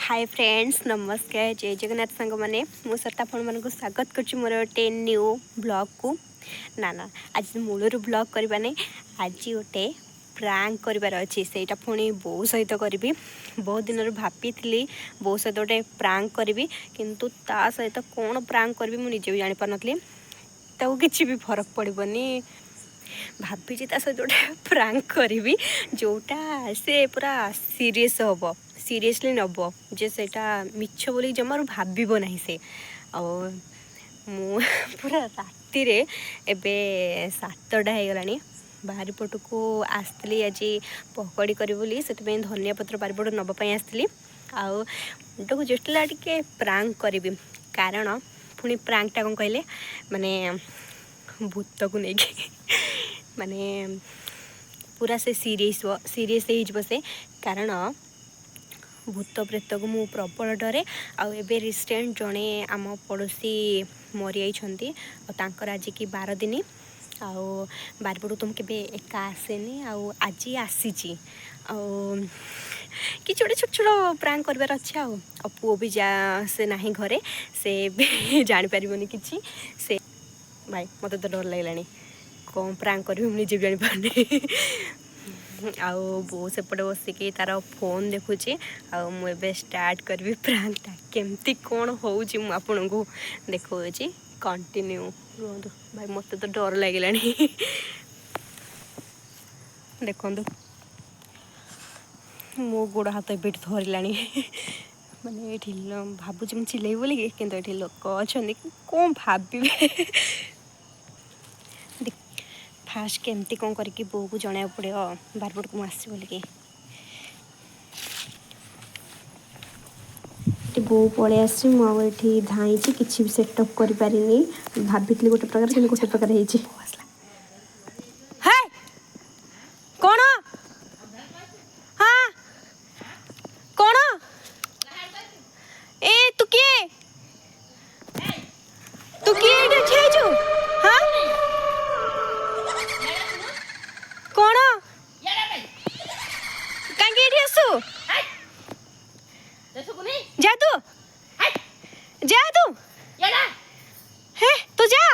Hi friends नमस्कार जय जगन्नाथ सांग मैंने मुझे आपण मानक स्वागत कर मोर गोटे न्यू ब्लॉग को ना ना आज मूलर ब्लॉग करवा नहीं आज गोटे प्रांक करार अच्छी से पुणी बो सहित करी बहुत दिन भाभी बो सहित गोटे प्रांक करी किंतु ता सहित कौन प्रांक करी मुझे भी जापार नी कि भी फरक पड़ोनी भाभी सहित गोटे प्रांक करी जोटा से पूरा सीरीयस हम सीरियसली नब जे सेटा मिछ बोली जमार भाव ना से पूरा राति रे एबे 7टा हो गलानी बाहरी पट को आसली आज पकड़ी करी बोली से धनिया पत्र बारिपट नवाई आसती आउट को चेष्टा टे प्रांक करी कारण पुणी प्रांकटा कौन कहले माने भूत को लेकिन माने पूरा से सीरीयस से कारण भूत प्रेत को मु प्रबल डरे आबे रिसेंट जड़े आम पड़ोसी मरी जाइंर आज की 12 दिन आउ बारिपटू तुम के एका आसेनी आज आसी कि गोटे छोट छोट प्रांक करार अच्छे पुओ भी जा से ना घरे से भी जापारे कि से भाई मत तो डर लगे कौन प्रांक करी मुझे भी जापारे आउ बो सेपटे बसिकी तार फोन देखुची मुझे स्टार्ट करी प्रांकटा केमती कौन होउची मु आपन को देखौची कंटिन्यू भाई मत तो डर लगे देखो मो गोड़ हाथ एबे धरला माने ये भावुची मुझे चिल्लाई बोलिए कि ये लोक अच्छा कौन भावे फास्ट केमती कौन करके बो को जन पड़े बारपट को आस बोलिकी बो पड़े आस धाई कि भी सेटअप कर पारिनी भाभी गोटे प्रकार गोटे प्रकार कौन हाँ कौन ए तू किए हाँ कौन कहीं आसु जा तू हे तू जा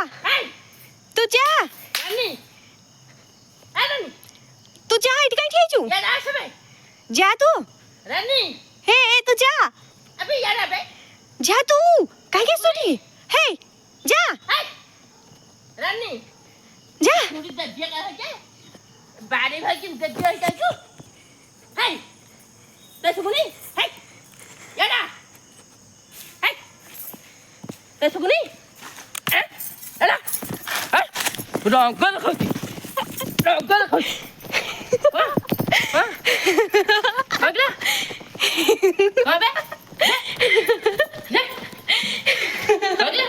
तू जा तू जा इट कहीं ठेचू जा तू हे तू जा जा तू कहीं के सुनी हे जा जा बारे भाई की गद्दी है क्या है तो सुनी है यारा है तो सुनी है यारा है रंगल खोती हां अगला अबे ले अगला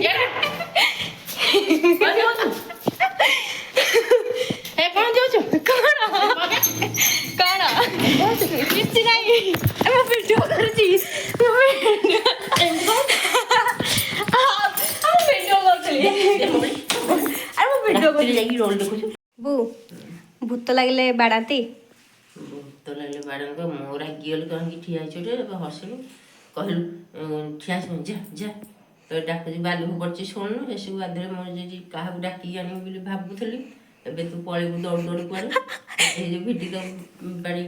यारा କିଛି ନାହିଁ ମୁଁ ଭିଡ଼ିଓ କରୁଛି बू भूत लगे बाड़ाती भूत लगे बाड़ा मोर रागिगल कहीं ठिया हसलु कहलु ठिया जा जा तो डाक बालू पड़ी शुणु ये सब आदि मोर क्या डाक आनी भावुली एबे तू पलू दौड़ दौड़ कुआड़े भिडी तो बाड़ी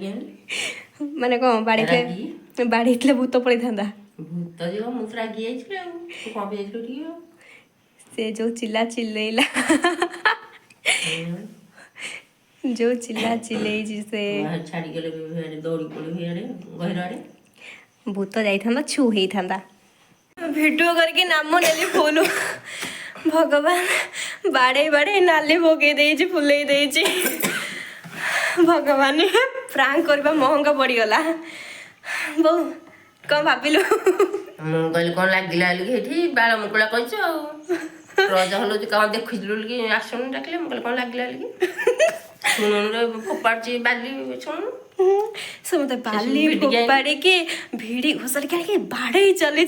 माने कौन बाड़ी भूत पड़े था भूत जो मुझे रागी जाइए कौन भी जाइए से जो चिल्ला चिल्लेला जो चिल्ला चिल्ले से छाड़ी गले दौड़ी पड़े घर आड़े भूत जाइथा छु होता भिडियो करके नाम नेली फुल भगवान बाड़े बाड़े नाली भोगे फुले भगवान प्रांक करवा महंगा पड़गला बो कौन भाविलु मुझे कौन लगे बाल मुकुला कह रज हल कौन देखुलु कि आसन डाकिले मुझे कौन लगे शुणु फोपाड़ी बाली शुणु से मत बाली फोपाड़ी के भिड़ी घोषल के बाड़े चली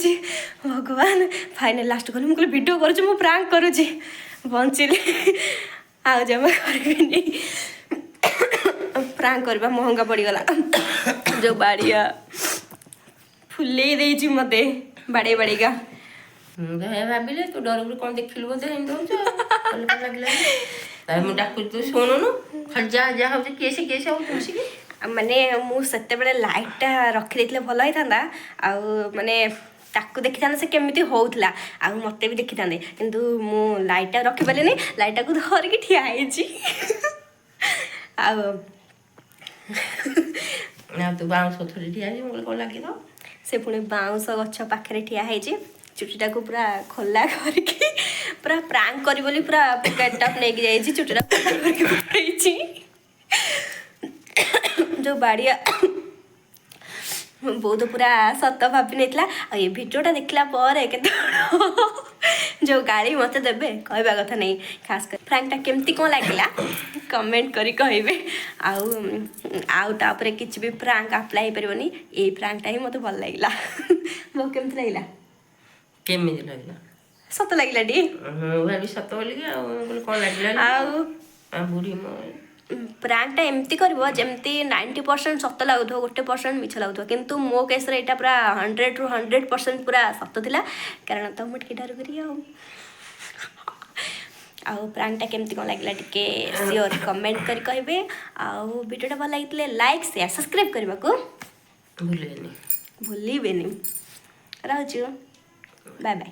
भगवान फाइनल लास्ट कल मुझे वीडियो कर प्रांक करुँच बचिले आ जमा कर ପ୍ରାଙ୍କ କରିବା ମହଙ୍ଗା ପଡ଼ିଗଲା। ଯୋଉ ବାଡ଼ିଆ ଫୁଲେଇ ଦେଇଛି ମତେ ବାଡ଼େଇକା। ମୁଁ ତ ଏହା ଭାବିଲି ତୁ ଡରକୁ କ'ଣ ଦେଖିଲୁ ବୋଧେ ଏମିତି ହେଉଛୁ ଲାଗିଲାନି। ତାପରେ ମୁଁ ଡାକୁଛି ତୁ ଶୁଣୁନୁ ଖାଲି ଯାହା ହେଉଛି କିଏ ସେ ହେଉଛି ବସିକି। ମାନେ ମୁଁ ସେତେବେଳେ ଲାଇଟ୍ଟା ରଖିଦେଇଥିଲେ ଭଲ ହେଇଥାନ୍ତା। ଆଉ ମାନେ ତାକୁ ଦେଖିଥାନ୍ତେ ସେ କେମିତି ହେଉଥିଲା, ଆଉ ମୋତେ ବି ଦେଖିଥାନ୍ତେ। କିନ୍ତୁ ମୁଁ ଲାଇଟ୍ଟା ରଖିପାରିଲିନି, ଲାଇଟ୍ଟାକୁ ଧରିକି ଠିଆ ହେଇଛି। ଆଉ ତୁ ବାଉଁଶ ଥରେ ଠିଆ ହେଇଛି ମୁଁ କ'ଣ ଲାଗିବ। ସେ ପୁଣି ବାଉଁଶ ଗଛ ପାଖରେ ଠିଆ ହେଇଛି, ଚୁଟିଟାକୁ ପୁରା ଖୋଲା କରିକି ପୁରା ପ୍ରାଙ୍କ କରି ବୋଲି ପୁରା ଗେଟଅପ୍ ନେଇକି ଯାଇଛି, ଚୁଟିଟା ଖୋଲା କରିକି ପଳେଇଛି। ଯୋଉ ବାଡ଼ିଆ ବହୁତ ପୁରା ସତ ଭାବି ନେଇଥିଲା। ଆଉ ଏ ଭିଡ଼ିଓଟା ଦେଖିଲା ପରେ କେତେ ଯୋଉ ଗାଳି ମୋତେ ଦେବେ କହିବା କଥା ନାହିଁ। ଖାସ୍ କରି ପ୍ରାଙ୍କଟା କେମିତି କ'ଣ ଲାଗିଲା କମେଣ୍ଟ କରି କହିବେ। ଆଉ ତାପରେ କିଛି ବି ପ୍ରାଙ୍କ ଆପ୍ଲାଏ ହେଇପାରିବନି, ଏଇ ପ୍ରାଙ୍କଟା ହିଁ ମୋତେ ଭଲ ଲାଗିଲା। ମୋ କେମିତି ଲାଗିଲା? କେମିତି ଲାଗିଲା? ସତ ଲାଗିଲା ଟି? ମୁଁ ଭାବି ସତ ବୋଲିକି ଆଉ କ'ଣ ଲାଗିଲା। ଆଉ ବୁଢ଼ୀ ପ୍ରାଙ୍କଟା ଏମିତି କରିବ ଯେମିତି 90% ସତ ଲାଗୁଥିବ, 1% ମିଛ ଲାଗୁଥିବ। କିନ୍ତୁ ମୋ କେସ୍ରେ ଏଇଟା ପୁରା 100ରୁ 100% ପୁରା ସତ ଥିଲା, କାରଣ ତ ମୁଁ ଟିକେ ଡର କରି ଆଉ ପ୍ରାଙ୍କଟା କେମିତି କ'ଣ ଲାଗିଲା ଟିକେ ସିଓର କମେଣ୍ଟ କରି କହିବେ। ଆଉ ଭିଡ଼ିଓଟା ଭଲ ଲାଗିଥିଲେ ଲାଇକ୍ ସେୟାର ସବସ୍କ୍ରାଇବ୍ କରିବାକୁ ଭୁଲିବେନି। ରହୁଛୁ, ବାଏ ବାଏ।